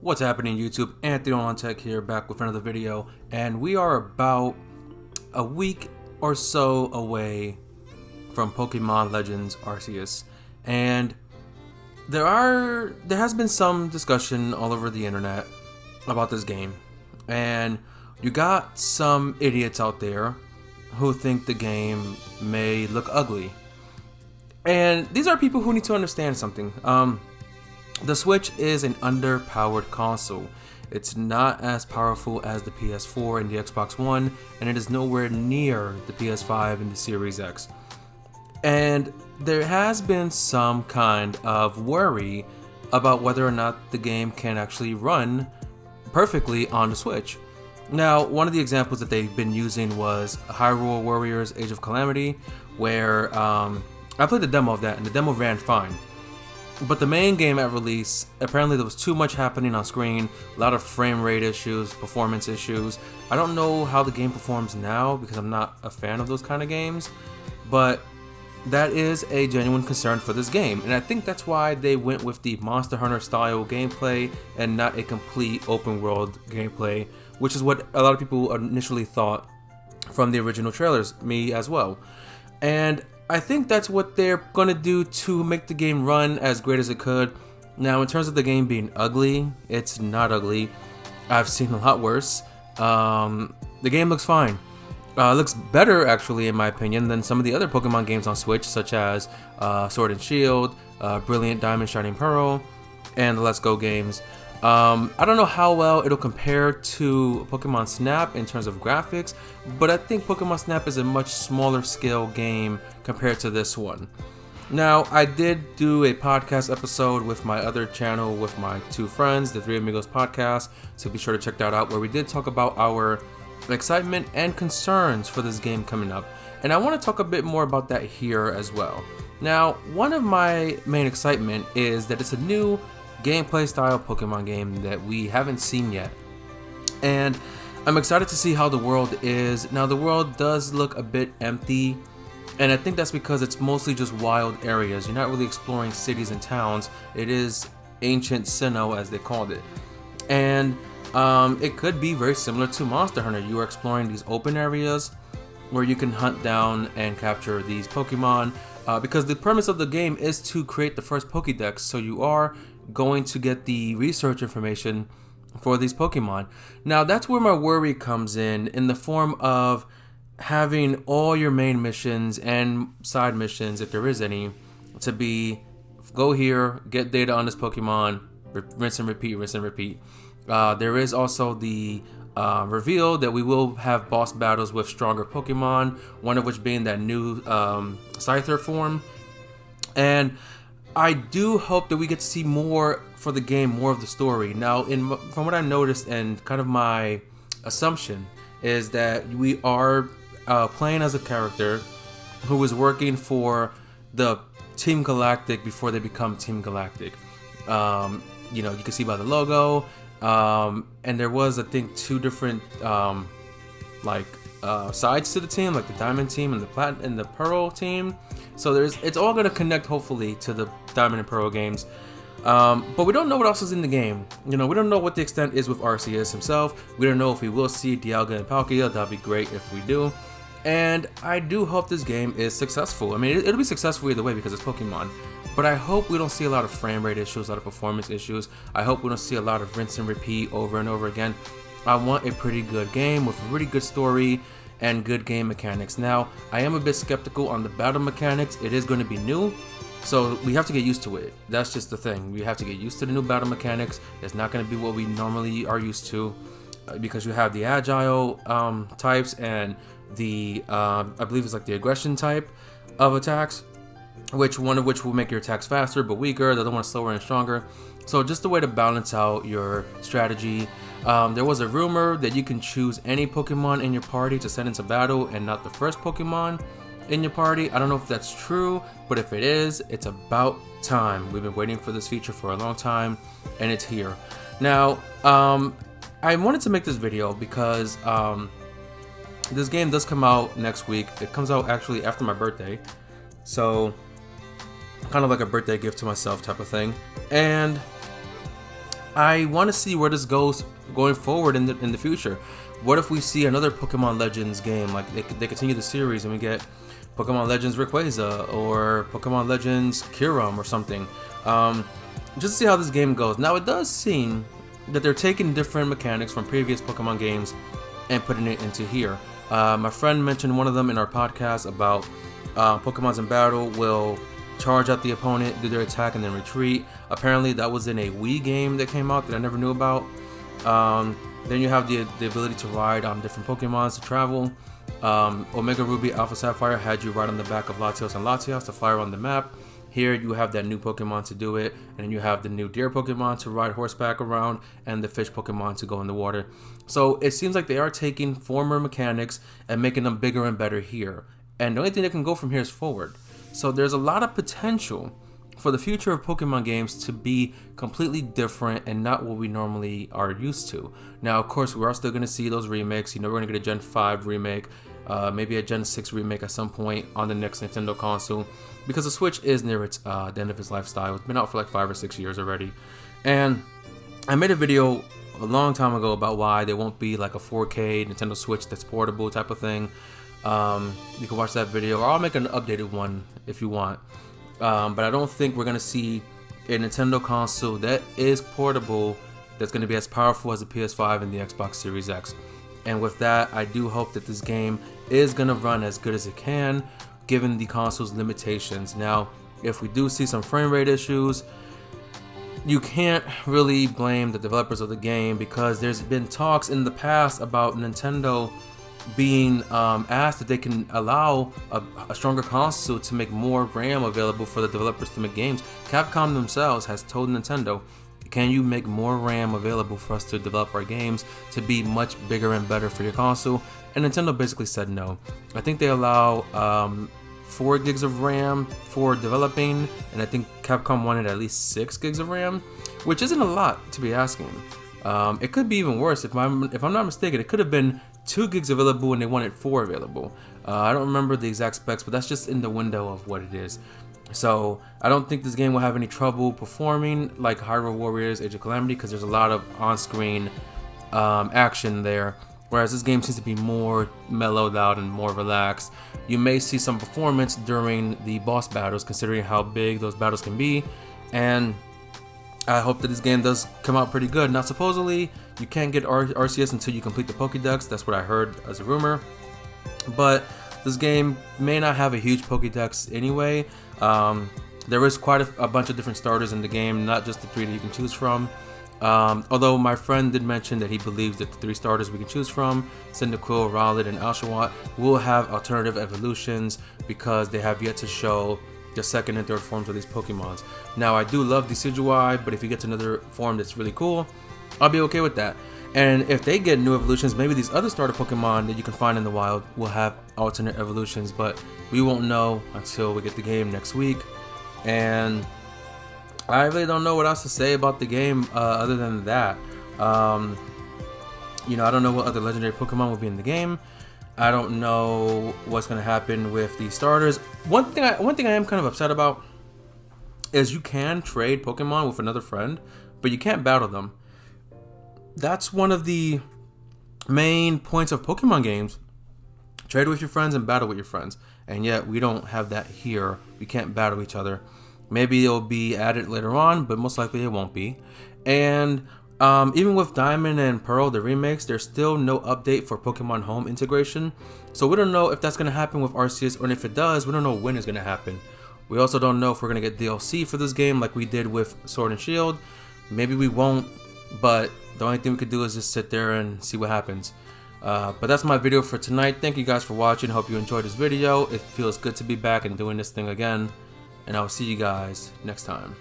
What's happening, YouTube? Anthony on Tech here, back with another video, and we are about a week or so away from Pokemon Legends Arceus, and there has been some discussion all over the internet about this game, and you got some idiots out there who think the game may look ugly, and these are people who need to understand something. The Switch is an underpowered console. It's not as powerful as the PS4 and the Xbox One, and it is nowhere near the PS5 and the Series X. And there has been some kind of worry about whether or not the game can actually run perfectly on the Switch. Now, one of the examples that they've been using was Hyrule Warriors Age of Calamity, where I played the demo of that, and the demo ran fine. But the main game at release, apparently there was too much happening on screen, a lot of frame rate issues, performance issues. I don't know how the game performs now because I'm not a fan of those kind of games, but that is a genuine concern for this game, and I think that's why they went with the Monster Hunter style gameplay and not a complete open world gameplay, which is what a lot of people initially thought from the original trailers, me as well. And I think that's what they're going to do to make the game run as great as it could. Now, in terms of the game being ugly, it's not ugly. I've seen a lot worse. The game looks fine. It looks better, actually, in my opinion, than some of the other Pokemon games on Switch, such as Sword and Shield, Brilliant Diamond, Shining Pearl, and the Let's Go games. I don't know how well it'll compare to Pokemon Snap in terms of graphics, but I think Pokemon Snap is a much smaller scale game compared to this one. Now, I did do a podcast episode with my other channel with my two friends, the Three Amigos podcast, so be sure to check that out, where we did talk about our excitement and concerns for this game coming up. And I want to talk a bit more about that here as well. Now, one of my main excitement is that it's a new gameplay style Pokemon game that we haven't seen yet, and I'm excited to see how the world is. Now, the world does look a bit empty, and I think that's because it's mostly just wild areas. You're not really exploring cities and towns. It is ancient Sinnoh, as they called it, and it could be very similar to Monster Hunter. You are exploring these open areas where you can hunt down and capture these Pokemon, because the premise of the game is to create the first Pokédex, so you are going to get the research information for these Pokemon. Now, that's where my worry comes in the form of having all your main missions and side missions, if there is any, to be go here, get data on this Pokemon, rinse and repeat, rinse and repeat. There is also the reveal that we will have boss battles with stronger Pokemon, one of which being that new Scyther form. And I do hope that we get to see more for the game, more of the story. Now, from what I noticed, and kind of my assumption, is that we are playing as a character who is working for the Team Galactic before they become Team Galactic. You know, you can see by the logo, and there was, I think, two different sides to the team, like the Diamond team and the Pearl team. So it's all gonna connect, hopefully, to the Diamond and Pearl games. But we don't know what else is in the game. You know, we don't know what the extent is with Arceus himself. We don't know if we will see Dialga and Palkia. That'd be great if we do. And I do hope this game is successful. I mean, it'll be successful either way because it's Pokemon. But I hope we don't see a lot of frame rate issues, a lot of performance issues. I hope we don't see a lot of rinse and repeat over and over again. I want a pretty good game with a really good story and good game mechanics. Now, I am a bit skeptical on the battle mechanics. It is going to be new, so we have to get used to it. That's just the thing. We have to get used to the new battle mechanics. It's not going to be what we normally are used to, because you have the agile types and the I believe it's like the aggression type of attacks, one of which will make your attacks faster but weaker, the other one slower and stronger. So just a way to balance out your strategy. There was a rumor that you can choose any Pokemon in your party to send into battle and not the first Pokemon in your party. I don't know if that's true, but if it is, it's about time. We've been waiting for this feature for a long time, and it's here. Now, I wanted to make this video because this game does come out next week. It comes out actually after my birthday, so kind of like a birthday gift to myself type of thing. And I want to see where this goes going forward in the future. What if we see another Pokemon Legends game, like they continue the series and we get Pokemon Legends Rayquaza or Pokemon Legends Kyurem or something, just to see how this game goes. Now it does seem that they're taking different mechanics from previous Pokemon games and putting it into here. My friend mentioned one of them in our podcast about Pokemons in battle will charge at the opponent, do their attack, and then retreat. Apparently that was in a Wii game that came out that I never knew about. Then you have the ability to ride on different Pokemons to travel. Omega Ruby Alpha Sapphire had you ride on the back of Latios and Latias to fly around the map. Here you have that new Pokemon to do it, and then you have the new deer Pokemon to ride horseback around, and the fish Pokemon to go in the water. So it seems like they are taking former mechanics and making them bigger and better here. And the only thing that can go from here is forward. So there's a lot of potential for the future of Pokemon games to be completely different and not what we normally are used to. Now, of course, we are still going to see those remakes. You know, we're going to get a Gen 5 remake, maybe a Gen 6 remake at some point on the next Nintendo console, because the Switch is near its the end of its lifestyle. It's been out for like 5 or 6 years already. And I made a video a long time ago about why there won't be like a 4K Nintendo Switch that's portable type of thing. You can watch that video, or I'll make an updated one if you want. But I don't think we're going to see a Nintendo console that is portable that's going to be as powerful as the PS5 and the Xbox Series X. And with that, I do hope that this game is going to run as good as it can, given the console's limitations. Now, if we do see some frame rate issues, you can't really blame the developers of the game, because there's been talks in the past about Nintendo being asked if they can allow a stronger console to make more RAM available for the developers to make games. Capcom themselves has told Nintendo, can you make more RAM available for us to develop our games to be much bigger and better for your console? And Nintendo basically said no. I think they allow 4 gigs of RAM for developing, and I think Capcom wanted at least 6 gigs of RAM, which isn't a lot to be asking. It could be even worse. If I'm not mistaken, it could have been 2 gigs available and they wanted 4 available. I don't remember the exact specs, but that's just in the window of what it is. So I don't think this game will have any trouble performing like Hyrule Warriors Age of Calamity, because there's a lot of on-screen action there, whereas this game seems to be more mellowed out and more relaxed. You may see some performance during the boss battles, considering how big those battles can be, and I hope that this game does come out pretty good. Now, supposedly, you can't get Arceus until you complete the Pokédex. That's what I heard as a rumor. But this game may not have a huge Pokédex anyway. There is quite a bunch of different starters in the game, not just the 3 that you can choose from. Although my friend did mention that he believes that the 3 starters we can choose from, Cyndaquil, Rowlet, and Oshawott, will have alternative evolutions, because they have yet to show the second and third forms of these Pokemons. Now, I do love Decidueye, but if you get to another form that's really cool, I'll be okay with that. And if they get new evolutions, maybe these other starter Pokemon that you can find in the wild will have alternate evolutions, but we won't know until we get the game next week. And I really don't know what else to say about the game other than that. You know, I don't know what other legendary Pokemon will be in the game. I don't know what's going to happen with the starters. One thing I am kind of upset about is you can trade Pokemon with another friend, but you can't battle them. That's one of the main points of Pokemon games. Trade with your friends and battle with your friends. And yet we don't have that here. We can't battle each other. Maybe it'll be added later on, but most likely it won't be. And even with Diamond and Pearl, the remakes, there's still no update for Pokemon Home integration. So we don't know if that's going to happen with Arceus, or if it does, we don't know when it's going to happen. We also don't know if we're going to get DLC for this game like we did with Sword and Shield. Maybe we won't, but the only thing we could do is just sit there and see what happens. But that's my video for tonight. Thank you guys for watching. Hope you enjoyed this video. It feels good to be back and doing this thing again. And I'll see you guys next time.